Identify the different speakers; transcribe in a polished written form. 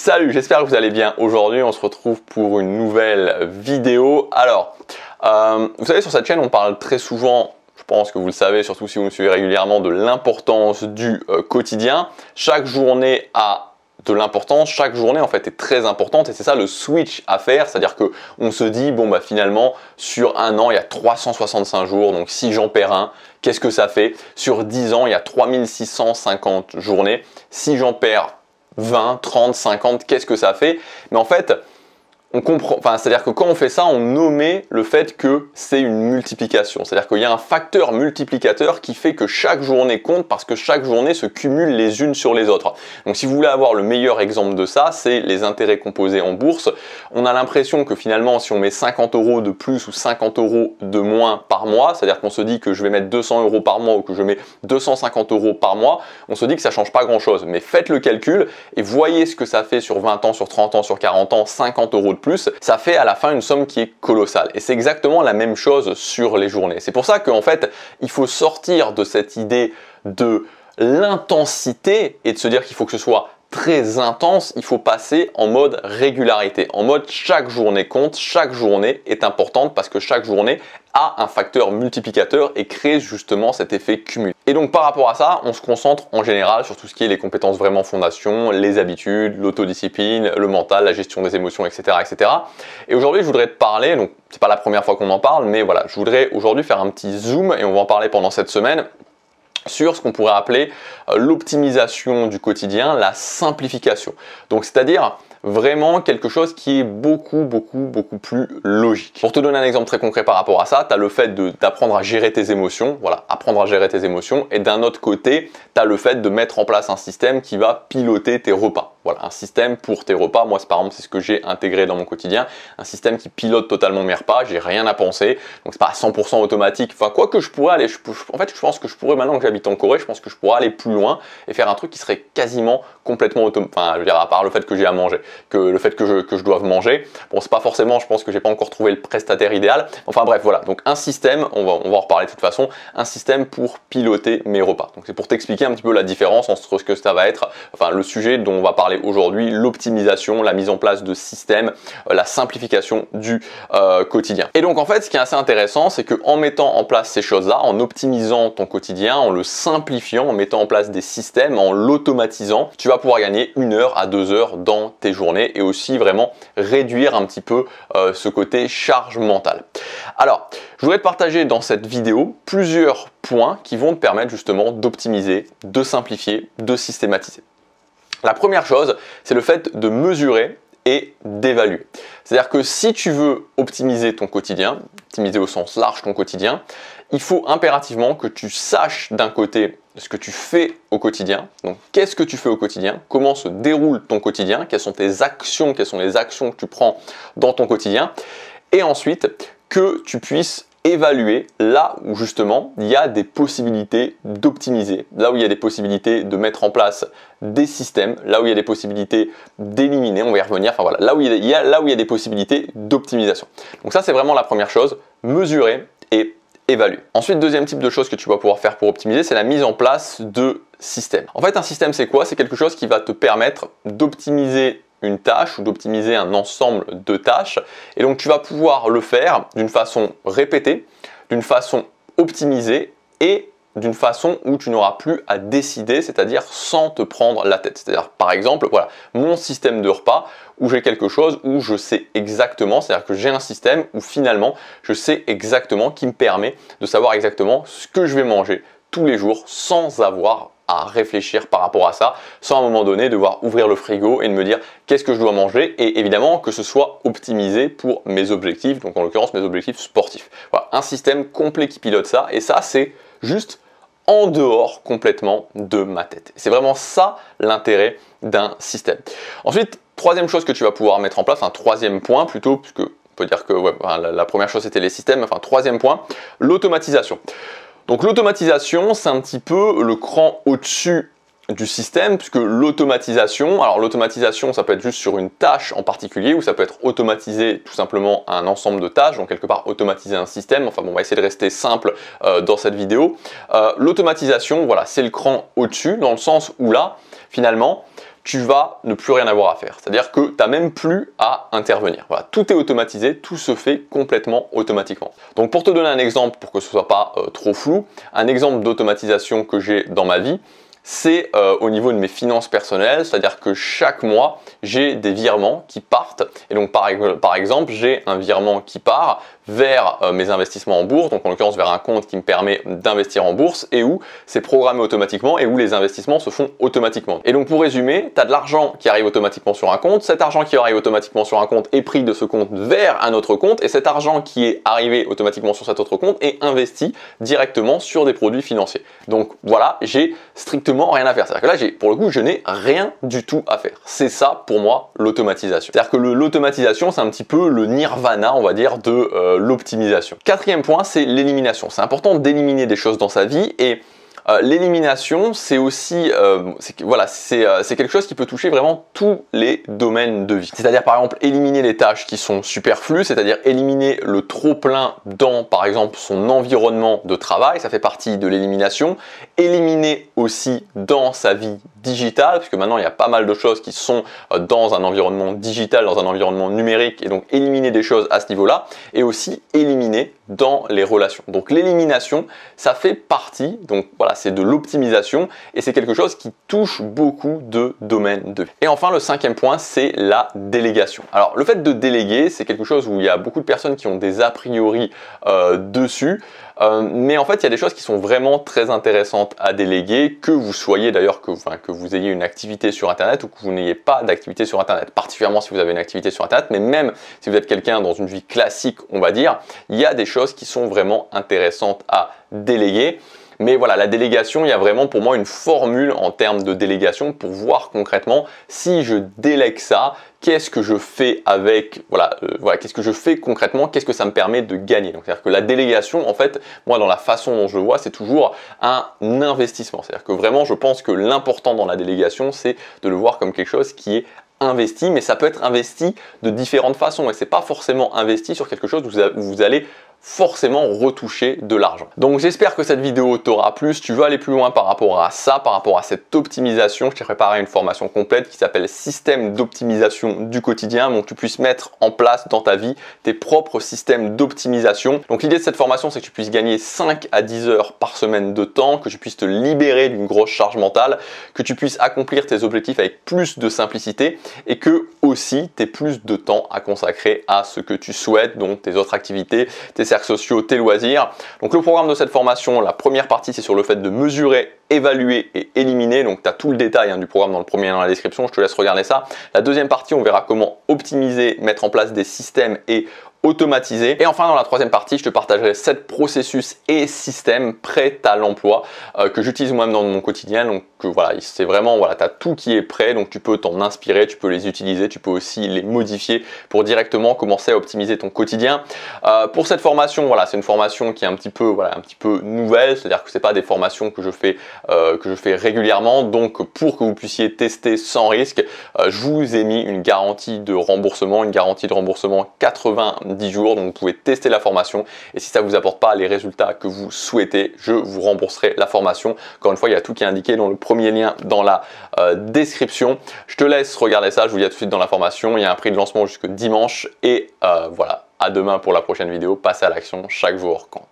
Speaker 1: Salut, j'espère que vous allez bien. Aujourd'hui, on se retrouve pour une nouvelle vidéo. Alors, vous savez, sur cette chaîne, on parle très souvent, je pense que vous le savez, surtout si vous me suivez régulièrement, de l'importance du quotidien. Chaque journée a de l'importance, chaque journée en fait est très importante et c'est ça le switch à faire, c'est-à-dire que on se dit bon bah finalement sur un an il y a 365 jours, donc si j'en perds un, qu'est-ce que ça fait? Sur 10 ans il y a 3650 journées, si j'en perds 20, 30, 50, qu'est-ce que ça fait? Mais en fait, on comprend, c'est-à-dire que quand on fait ça, on omet le fait que c'est une multiplication. C'est-à-dire qu'il y a un facteur multiplicateur qui fait que chaque journée compte parce que chaque journée se cumule les unes sur les autres. Donc si vous voulez avoir le meilleur exemple de ça, c'est les intérêts composés en bourse. On a l'impression que finalement, si on met 50 € de plus ou 50 € de moins par mois, c'est-à-dire qu'on se dit que je vais mettre 200 € par mois ou que je mets 250 € par mois, on se dit que ça change pas grand-chose. Mais faites le calcul et voyez ce que ça fait sur 20 ans, sur 30 ans, sur 40 ans, 50 € de plus, ça fait à la fin une somme qui est colossale. Et c'est exactement la même chose sur les journées. C'est pour ça qu'en fait, il faut sortir de cette idée de l'intensité et de se dire qu'il faut que ce soit très intense, il faut passer en mode régularité, en mode chaque journée compte, chaque journée est importante parce que chaque journée a un facteur multiplicateur et crée justement cet effet cumul. Et donc par rapport à ça, on se concentre en général sur tout ce qui est les compétences vraiment fondation, les habitudes, l'autodiscipline, le mental, la gestion des émotions, etc. etc. Et aujourd'hui, je voudrais te parler, donc c'est pas la première fois qu'on en parle, mais voilà, je voudrais aujourd'hui faire un petit zoom et on va en parler pendant cette semaine sur ce qu'on pourrait appeler l'optimisation du quotidien, la simplification. Donc c'est-à-dire vraiment quelque chose qui est beaucoup plus logique. Pour te donner un exemple très concret par rapport à ça, tu as le fait d'apprendre à gérer tes émotions, voilà, apprendre à gérer tes émotions, et d'un autre côté, tu as le fait de mettre en place un système qui va piloter tes repas. Voilà, un système pour tes repas. Moi, par exemple, c'est ce que j'ai intégré dans mon quotidien, un système qui pilote totalement mes repas, j'ai rien à penser, donc c'est pas à 100% automatique. Enfin, quoi que je pourrais aller, en fait, je pense que je pourrais, maintenant que j'habite en Corée, je pense que je pourrais aller plus loin et faire un truc qui serait quasiment complètement automatique. Enfin, je veux dire, à part le fait que j'ai à manger, que le fait que je doive manger. Bon, c'est pas forcément, je pense que j'ai pas encore trouvé le prestataire idéal. Enfin bref, voilà. Donc un système, on va en reparler de toute façon, un système pour piloter mes repas. Donc c'est pour t'expliquer un petit peu la différence entre ce que ça va être, enfin le sujet dont on va parler aujourd'hui, l'optimisation, la mise en place de systèmes, la simplification du quotidien. Et donc en fait, ce qui est assez intéressant, c'est qu'en mettant en place ces choses-là, en optimisant ton quotidien, en le simplifiant, en mettant en place des systèmes, en l'automatisant, tu vas pouvoir gagner 1 heure à 2 heures dans tes journées et aussi vraiment réduire un petit peu ce côté charge mentale. Alors, je voudrais te partager dans cette vidéo plusieurs points qui vont te permettre justement d'optimiser, de simplifier, de systématiser. La première chose, c'est le fait de mesurer et d'évaluer. C'est-à-dire que si tu veux optimiser ton quotidien, optimiser au sens large ton quotidien, il faut impérativement que tu saches d'un côté ce que tu fais au quotidien. Donc, qu'est-ce que tu fais au quotidien? Comment se déroule ton quotidien? Quelles sont tes actions? Quelles sont les actions que tu prends dans ton quotidien? Et ensuite, que tu puisses évaluer là où justement il y a des possibilités d'optimiser, là où il y a des possibilités de mettre en place des systèmes, là où il y a des possibilités d'éliminer, on va y revenir, enfin voilà, là où il y a des possibilités d'optimisation. Donc ça, c'est vraiment la première chose, mesurer et évaluer. Ensuite, deuxième type de choses que tu vas pouvoir faire pour optimiser, c'est la mise en place de systèmes. En fait, un système, c'est quoi? C'est quelque chose qui va te permettre d'optimiser une tâche ou d'optimiser un ensemble de tâches. Et donc, tu vas pouvoir le faire d'une façon répétée, d'une façon optimisée et d'une façon où tu n'auras plus à décider, c'est-à-dire sans te prendre la tête. C'est-à-dire, par exemple, voilà, mon système de repas où j'ai quelque chose où je sais exactement, c'est-à-dire que j'ai un système où finalement je sais exactement, qui me permet de savoir exactement ce que je vais manger tous les jours sans avoir à réfléchir par rapport à ça, sans à un moment donné devoir ouvrir le frigo et de me dire qu'est-ce que je dois manger, et évidemment que ce soit optimisé pour mes objectifs, donc en l'occurrence mes objectifs sportifs. Voilà, un système complet qui pilote ça, et ça c'est juste en dehors complètement de ma tête. C'est vraiment ça l'intérêt d'un système. Ensuite, troisième chose que tu vas pouvoir mettre en place, un troisième point plutôt, puisque on peut dire que ouais, la première chose c'était les systèmes, enfin troisième point, l'automatisation. Donc l'automatisation, c'est un petit peu le cran au-dessus du système, puisque l'automatisation, alors l'automatisation, ça peut être juste sur une tâche en particulier, ou ça peut être automatisé tout simplement un ensemble de tâches, donc quelque part automatiser un système. Enfin bon, on va essayer de rester simple dans cette vidéo. L'automatisation, voilà, c'est le cran au-dessus, dans le sens où là, finalement, tu vas ne plus rien avoir à faire. C'est-à-dire que tu n'as même plus à intervenir. Voilà, tout est automatisé, tout se fait complètement automatiquement. Donc pour te donner un exemple, pour que ce ne soit pas trop flou, un exemple d'automatisation que j'ai dans ma vie, c'est au niveau de mes finances personnelles, c'est-à-dire que chaque mois, j'ai des virements qui partent. Et donc par exemple, j'ai un virement qui part vers mes investissements en bourse, donc en l'occurrence vers un compte qui me permet d'investir en bourse et où c'est programmé automatiquement et où les investissements se font automatiquement. Et donc pour résumer, tu as de l'argent qui arrive automatiquement sur un compte, cet argent qui arrive automatiquement sur un compte est pris de ce compte vers un autre compte et cet argent qui est arrivé automatiquement sur cet autre compte est investi directement sur des produits financiers. Donc voilà, j'ai strictement rien à faire. C'est-à-dire que là, pour le coup, je n'ai rien du tout à faire. C'est ça pour moi l'automatisation. C'est-à-dire que l'automatisation, c'est un petit peu le nirvana, on va dire, de l'optimisation. Quatrième point, c'est l'élimination. C'est important d'éliminer des choses dans sa vie et l'élimination, c'est aussi c'est quelque chose qui peut toucher vraiment tous les domaines de vie. C'est-à-dire par exemple éliminer les tâches qui sont superflues, c'est-à-dire éliminer le trop-plein dans par exemple son environnement de travail, ça fait partie de l'élimination. Éliminer aussi dans sa vie digitale, puisque maintenant il y a pas mal de choses qui sont dans un environnement digital, dans un environnement numérique, et donc éliminer des choses à ce niveau-là, et aussi éliminer dans les relations. Donc l'élimination, ça fait partie, donc voilà, c'est de l'optimisation, et c'est quelque chose qui touche beaucoup de domaines de vie. Et enfin, le cinquième point, c'est la délégation. Alors le fait de déléguer, c'est quelque chose où il y a beaucoup de personnes qui ont des a priori dessus, mais en fait, il y a des choses qui sont vraiment très intéressantes à déléguer, que vous soyez d'ailleurs, que vous ayez une activité sur Internet ou que vous n'ayez pas d'activité sur Internet, particulièrement si vous avez une activité sur Internet, mais même si vous êtes quelqu'un dans une vie classique, on va dire, il y a des choses qui sont vraiment intéressantes à déléguer. Mais voilà, la délégation, il y a vraiment pour moi une formule en termes de délégation pour voir concrètement si je délègue ça, qu'est-ce que je fais avec, qu'est-ce que je fais concrètement, qu'est-ce que ça me permet de gagner. Donc c'est-à-dire que la délégation, en fait, moi dans la façon dont je le vois, c'est toujours un investissement. C'est-à-dire que vraiment, je pense que l'important dans la délégation, c'est de le voir comme quelque chose qui est investi, mais ça peut être investi de différentes façons et c'est pas forcément investi sur quelque chose où vous allez forcément retoucher de l'argent. Donc j'espère que cette vidéo t'aura plu. Si tu veux aller plus loin par rapport à ça, par rapport à cette optimisation, je t'ai préparé une formation complète qui s'appelle Système d'optimisation du quotidien, donc tu puisses mettre en place dans ta vie tes propres systèmes d'optimisation. Donc l'idée de cette formation, c'est que tu puisses gagner 5 à 10 heures par semaine de temps, que tu puisses te libérer d'une grosse charge mentale, que tu puisses accomplir tes objectifs avec plus de simplicité et que aussi tu aies plus de temps à consacrer à ce que tu souhaites, donc tes autres activités, tes cercles sociaux, tes loisirs. Donc le programme de cette formation, la première partie, c'est sur le fait de mesurer, évaluer et éliminer. Donc tu as tout le détail du programme dans le premier lien dans la description, je te laisse regarder ça. La deuxième partie, on verra comment optimiser, mettre en place des systèmes et automatiser. Et enfin, dans la troisième partie, je te partagerai 7 processus et systèmes prêts à l'emploi que j'utilise moi-même dans mon quotidien. Donc voilà, c'est vraiment, voilà, tu as tout qui est prêt, donc tu peux t'en inspirer, tu peux les utiliser, tu peux aussi les modifier pour directement commencer à optimiser ton quotidien. Pour cette formation, voilà, c'est une formation qui est un petit peu nouvelle, c'est-à-dire que c'est pas des formations que je fais régulièrement. Donc pour que vous puissiez tester sans risque, je vous ai mis une garantie de remboursement, 90 jours, donc vous pouvez tester la formation et si ça vous apporte pas les résultats que vous souhaitez, je vous rembourserai la formation. Encore une fois, il y a tout qui est indiqué dans le premier lien dans la description. Je te laisse regarder ça, je vous dis à tout de suite dans la formation. Il y a un prix de lancement jusque dimanche et voilà, à demain pour la prochaine vidéo. Passez à l'action, chaque jour compte.